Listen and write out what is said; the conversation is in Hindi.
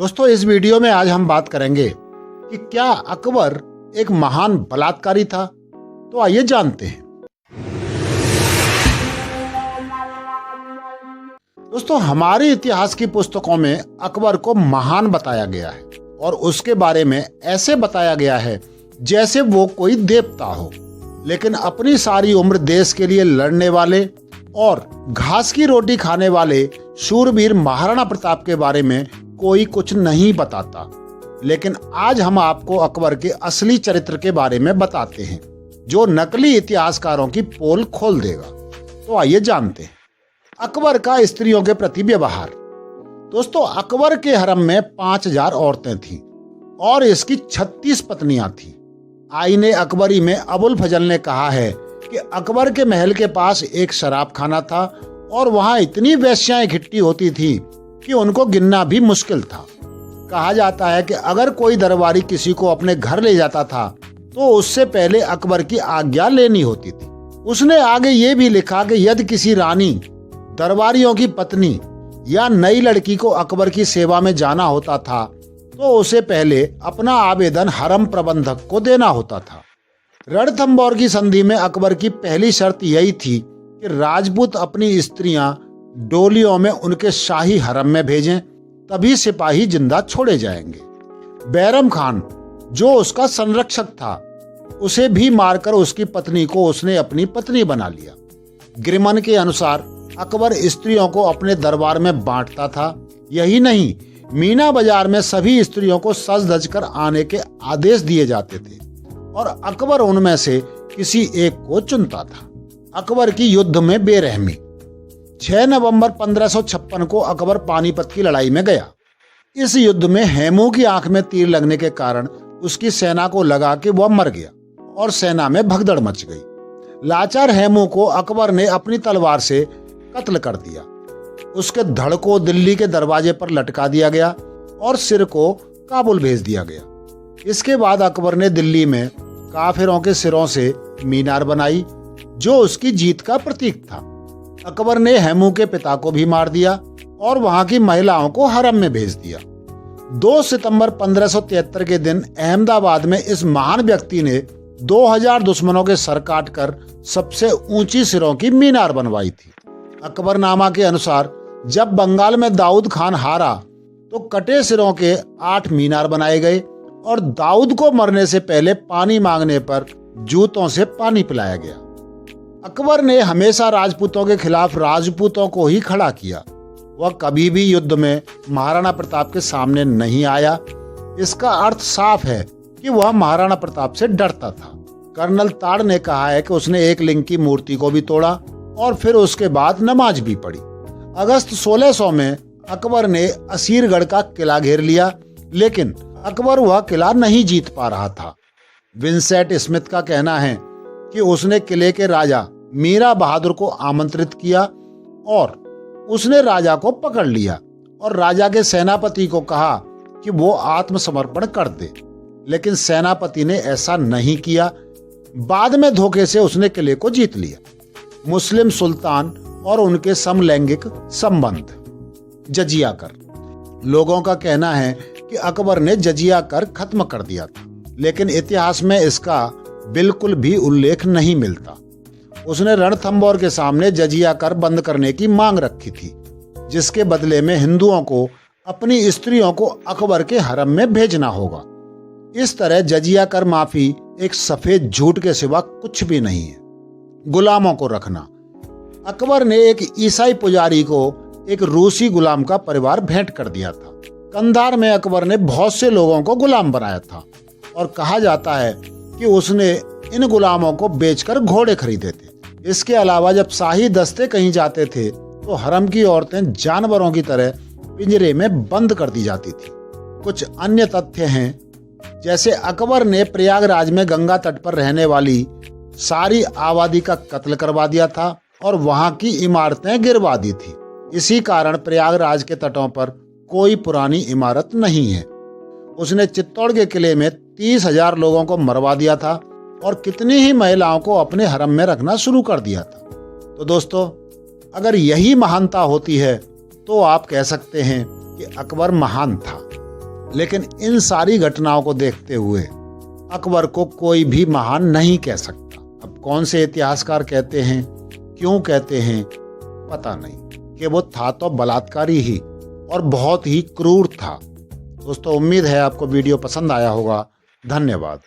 दोस्तों, इस वीडियो में आज हम बात करेंगे कि क्या अकबर एक महान बलात्कारी था। तो आइए जानते हैं। दोस्तों, हमारे इतिहास की पुस्तकों में अकबर को महान बताया गया है और उसके बारे में ऐसे बताया गया है जैसे वो कोई देवता हो। लेकिन अपनी सारी उम्र देश के लिए लड़ने वाले और घास की रोटी खाने वाले शूरवीर महाराणा प्रताप के बारे में कोई कुछ नहीं बताता। लेकिन आज हम आपको अकबर के असली चरित्र के बारे में बताते हैं, जो नकली इतिहासकारों की पोल खोल देगा। तो आइए जानते हैं अकबर का स्त्रियों के प्रति व्यवहार। दोस्तों, अकबर के हरम में 5000 औरतें थीं और इसकी 36 पत्नियां थीं। आईने अकबरी में अबुल फजल ने कहा है कि अकबर के महल के पास एक शराब खाना था और वहां इतनी वेश्याएं इकट्ठी होती थी कि उनको गिनना भी मुश्किल था। कहा जाता है कि अगर कोई दरबारी किसी को अपने घर ले जाता था तो उससे पहले अकबर की आज्ञा लेनी होती थी। उसने आगे ये भी लिखा कि यदि किसी रानी, दरबारियों की पत्नी या नई लड़की को अकबर की सेवा में जाना होता था तो उसे पहले अपना आवेदन हरम प्रबंधक को देना होता था। रणथंभौर की संधि में अकबर की पहली शर्त यही थी कि राजपूत अपनी स्त्रियां डोलियों में उनके शाही हरम में भेजें, तभी सिपाही जिंदा छोड़े जाएंगे। बैरम खान, जो उसका संरक्षक था, उसे भी मारकर उसकी पत्नी को उसने अपनी पत्नी बना लिया। ग्रिमन के अनुसार अकबर स्त्रियों को अपने दरबार में बांटता था। यही नहीं, मीना बाजार में सभी स्त्रियों को सज धज कर आने के आदेश दिए जाते थे और अकबर उनमें से किसी एक को चुनता था। अकबर की युद्ध में बेरहमी। 6 नवंबर 1556 को अकबर पानीपत की लड़ाई में गया। इस युद्ध में हेमू की आंख में तीर लगने के कारण उसकी सेना को लगा कि वह मर गया और सेना में भगदड़ मच गई। लाचार हेमू को अकबर ने अपनी तलवार से कत्ल कर दिया। उसके धड़ को दिल्ली के दरवाजे पर लटका दिया गया और सिर को काबुल भेज दिया गया। इसके बाद अकबर ने दिल्ली में काफिरों के सिरों से मीनार बनाई, जो उसकी जीत का प्रतीक था। अकबर ने हेमू के पिता को भी मार दिया और वहां की महिलाओं को हरम में भेज दिया। 2 सितंबर 1573 के दिन अहमदाबाद में इस महान व्यक्ति ने 2000 दुश्मनों के सर काटकर सबसे ऊंची सिरों की मीनार बनवाई थी। अकबरनामा के अनुसार जब बंगाल में दाऊद खान हारा तो कटे सिरों के 8 मीनार बनाए गए और दाऊद को मरने से पहले पानी मांगने पर जूतों से पानी पिलाया गया। अकबर ने हमेशा राजपूतों के खिलाफ राजपूतों को ही खड़ा किया। वह कभी भी युद्ध में महाराणा प्रताप के सामने नहीं आया। इसका अर्थ साफ है कि वह महाराणा प्रताप से डरता था। कर्नल ताड़ ने कहा है कि उसने एक लिंग की मूर्ति को भी तोड़ा और फिर उसके बाद नमाज भी पढ़ी। अगस्त 1600 में अकबर ने असीरगढ़ का किला घेर लिया, लेकिन अकबर वह किला नहीं जीत पा रहा था। विंसेंट स्मिथ का कहना है कि उसने किले के राजा मीरा बहादुर को आमंत्रित किया और उसने राजा को पकड़ लिया और राजा के सेनापति को कहा कि वो आत्मसमर्पण कर दे, लेकिन सेनापति ने ऐसा नहीं किया। बाद में धोखे से उसने किले को जीत लिया। मुस्लिम सुल्तान और उनके समलैंगिक संबंध। जजिया कर। लोगों का कहना है कि अकबर ने जजिया कर खत्म कर दिया था, लेकिन इतिहास में इसका बिल्कुल भी उल्लेख नहीं मिलता। उसने रणथंभौर के सामने जजिया कर बंद करने की मांग रखी थी, जिसके बदले में हिंदुओं को अपनी स्त्रियों को अकबर के हरम में भेजना होगा। इस तरह जजिया कर माफी एक सफेद झूठ के सिवा कुछ भी नहीं है। गुलामों को रखना। अकबर ने एक ईसाई पुजारी को एक रूसी गुलाम का परिवार भेंट कर दिया था। कंधार में अकबर ने बहुत से लोगों को गुलाम बनाया था और कहा जाता है कि उसने इन गुलामों को बेचकर घोड़े खरीदे थे। इसके अलावा जब शाही दस्ते कहीं जाते थे तो हरम की औरतें जानवरों की तरह पिंजरे में बंद कर दी जाती थी। कुछ अन्य तथ्य हैं, जैसे अकबर ने प्रयागराज में गंगा तट पर रहने वाली सारी आबादी का कत्ल करवा दिया था और वहां की इमारतें गिरवा दी थी। इसी कारण प्रयागराज के तटों पर कोई पुरानी इमारत नहीं है। उसने चित्तौड़ के किले में 30,000 लोगों को मरवा दिया था और कितनी ही महिलाओं को अपने हरम में रखना शुरू कर दिया था। तो दोस्तों, अगर यही महानता होती है तो आप कह सकते हैं कि अकबर महान था। लेकिन इन सारी घटनाओं को देखते हुए अकबर को कोई भी महान नहीं कह सकता। अब कौन से इतिहासकार कहते हैं, क्यों कहते हैं, पता नहीं, कि वो था तो बलात्कारी ही और बहुत ही क्रूर था। दोस्तों, उम्मीद है आपको वीडियो पसंद आया होगा। धन्यवाद।